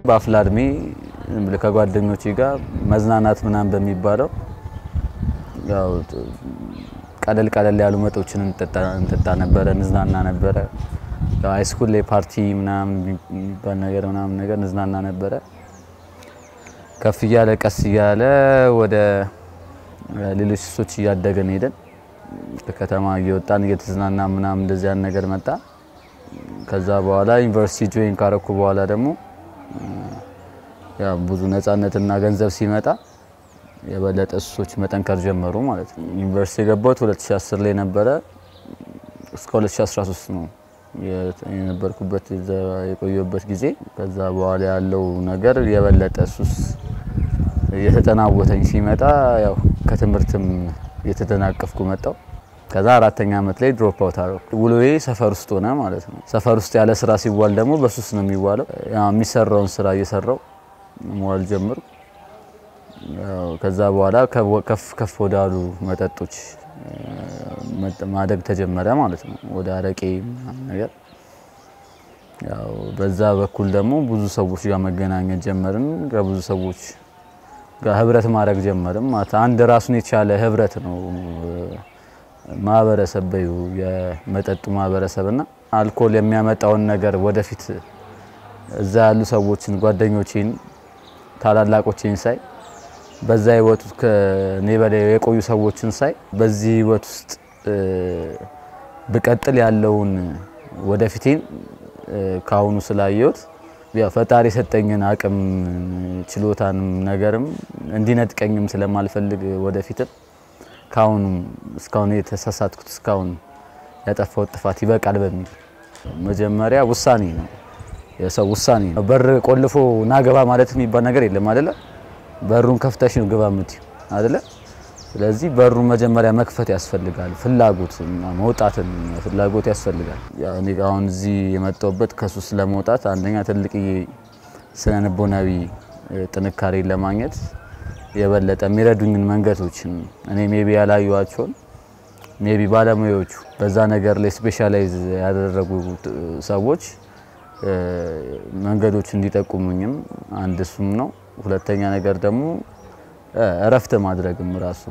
ባፍላድሜ ለከጓደኞቼ ጋር መዝናናት ምናምን በሚባለው ያው ቀለል ያሉ መጦችን እንጠጣ ነበር እንዝናና ነበር ያው ሃይስኩል ላይ ፓርቲ ምናምን ነገር እንዝናና ነበር ከፍ ያለ ቀስ ያለ ወደ ሌሎች ሱሶች ያደገን ሄደን ከተማ እየወጣን እየተዝናና ምናምን እንደዚህ ያን ነገር መጣ ከዛ በኋላ ዩኒቨርሲቲ ጆይን ካረኩ በኋላ ደግሞ ያ ብዙ ነፃነትና ገንዘብ ሲመጣ የበለጠ ሱሶች መጠንከር ጀመሩ ማለት ነው ዩኒቨርሲቲ ገባሁት 2010 ላይ ነበር እስከ 2013 ነው የነበርኩበት የቆየሁበት ጊዜ ከዛ በኋላ ያለው ነገር የበለጠ ሱስ የተጠናወተኝ ሲመጣ ያው ከትምርትም የተደናቀፍኩ መጣው ከዛ አራተኛ አመት ላይ ድሮፕ አውት አደረኩ ውሎዬ ሰፈር ውስጥ ሆነ ማለት ነው ሰፈር ውስጥ ያለ ስራ ሲዋል ደግሞ በሱስ ነው የሚዋለው ያው የሚሰራውን ስራ እየሰራው መዋል ጀመርኩ ከዛ በኋላ ከፍ ወዳሉ መጠጦች ማደግ ተጀመረ ማለት ነው ወደ አረቄ ነገር ያው በዛ በኩል ደግሞ ብዙ ሰዎች ጋር መገናኘት ጀመርን ከብዙ ሰዎች ጋር ህብረት ማድረግ ጀመርን ማለት አንድ ራሱን የቻለ ህብረት ነው ማህበረሰብዩ የመጠጡ ማህበረሰብና አልኮል የሚያመጣውን ነገር ወደፊት እዛ ያሉ ሰዎችን ጓደኞቼን ታላላቆቼን ሳይ በዛ ህይወት ከኔ በላይ የቆዩ ሰዎችን ሳይ በዚህ ህይወት ውስጥ በቀጥል ያለውን ወደፊቴን ካሁኑ ስላየሁት ያ ፈጣሪ ሰጠኝን አቅም ችሎታንም ነገርም እንዲነጥቀኝም ስለማልፈልግ ወደፊት ካሁኑ እስካሁን የተሳሳትኩት እስካሁን ያጠፋው ጥፋት ይበቃል በሚል መጀመሪያ ውሳኔ ነው የሰው ውሳኔ ነው በር ቆልፎ ናገባ ማለት የሚባል ነገር የለም አይደለ በሩን ከፍተሽ ነው ግባ የምትይው አይደለ ስለዚህ በሩን መጀመሪያ መክፈት ያስፈልጋል ፍላጎት መውጣትን ፍላጎት ያስፈልጋል ያው እኔ አሁን እዚህ የመጣሁበት ከሱስ ለመውጣት አንደኛ ትልቅ ስነልቦናዊ ጥንካሬ ለማግኘት የበለጠ የሚረዱኝን መንገዶችን እኔ ሜቢ ያላዩዋቸውን ሜቢ ባለሙያዎቹ በዛ ነገር ላይ ስፔሻላይዝ ያደረጉ ሰዎች መንገዶች እንዲጠቁሙኝም አንድ እሱም ነው ሁለተኛ ነገር ደግሞ እረፍት ማድረግም ራሱ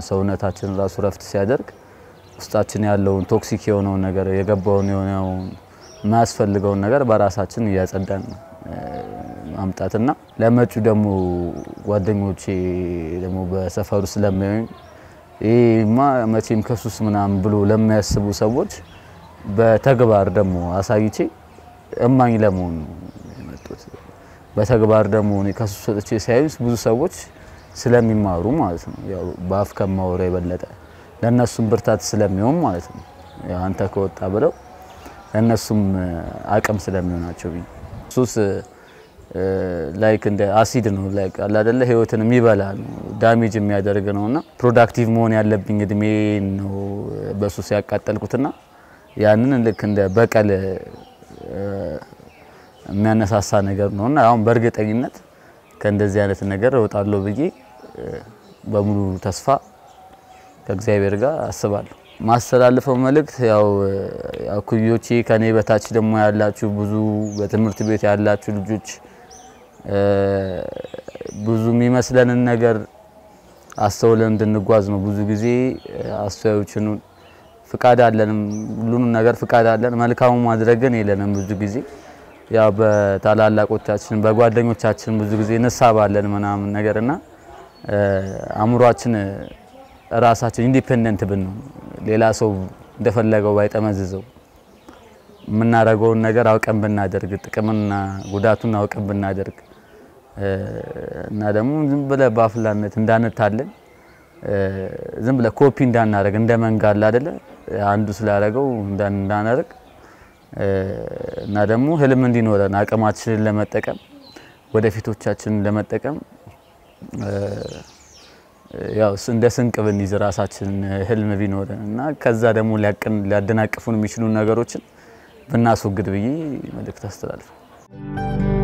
ሰውነታችን ራሱ እረፍት ሲያደርግ ውስጣችን ያለውን ቶክሲክ የሆነው ነገር የገባውን የሆነው ማስፈልገውን ነገር በራሳችን ያጸዳን ማምጣትና ለመጩ ደግሞ ጓደኞቼ ደግሞ በሰፈሩ ስለማዩኝ መቼም ከሱስ ምናምን ብሎ ለማያስቡ ሰዎች በተግባር ደግሞ አሳይቼ እማኝ ለመሆን መጥቶት በተግባር ደግሞ እኔ ከሱስ ወጥቼ ሳይውስ ብዙ ሰዎች ስለሚማሩ ማለት ነው ያው ባፍ ከማወራ ይበለጠ ለነሱም ብርታት ስለሚሆን ማለት ነው ያው አንተ ከወጣ ብለው ለነሱም አቅም ስለሚሆናቸው ሱስ ላይክ እንደ አሲድ ነው ላይክ አለ አይደለ ህይወትን የሚበላ ነው ዳሜጅ የሚያደርግ ነውና ፕሮዳክቲቭ መሆን ያለብኝ እድሜ ነው በሱስ ያቃጠልኩትና ያንን ልክ እንደ በቀል የሚያነሳሳ ነገር ነውና አሁን በርግጠኝነት ከእንደዚህ አይነት ነገር እወጣለሁ ብዬ በሙሉ ተስፋ ከእግዚአብሔር ጋር አስባለሁ ማስተላለፈው መልእክት ያው አኩዮቼ ከኔ በታች ደግሞ ያላችሁ ብዙ በትምህርት ቤት ያላችሁ ልጆች ብዙ የሚመስለንን ነገር አስተውለን እንድንጓዝ ነው ብዙ ጊዜ አስተያዮችን ፍቃድ አለን ሁሉንም ነገር ፍቃድ አለን መልካሙ ማድረግን የለንም ብዙ ጊዜ ያው በታላላቆቻችን በጓደኞቻችን ብዙ ጊዜ እንሳባለን ምናምን ነገርና አምሯችን ራሳችን ኢንዲፔንደንት ብንሆን ሌላ ሰው እንደፈለገው ባይጠመዝዘው ምናረጋውን ነገር አውቀን ብናደርግ ጥቅምና ጉዳቱን አውቀን ብናደርግ እና ደግሞ ዝም ብለ ባፍላነት እንዳንታለን ዝም ብለ ኮፒ እንዳናረግ እንደመንጋል አይደለ አንዱ ስላረጋው እንዳናረግ እና ደግሞ ህልም እንዲኖረን አቅማችንን ለመጠቀም ወደፊቶቻችንን ለመጠቀም ያው እንደ ስንቅ ብንይዝ ራሳችን ህልም ቢኖርና ከዛ ደግሞ ሊያደናቅፉን የሚችሉ ነገሮችን ብናስወግድ ብዬ መልእክት አስተላልፋለሁ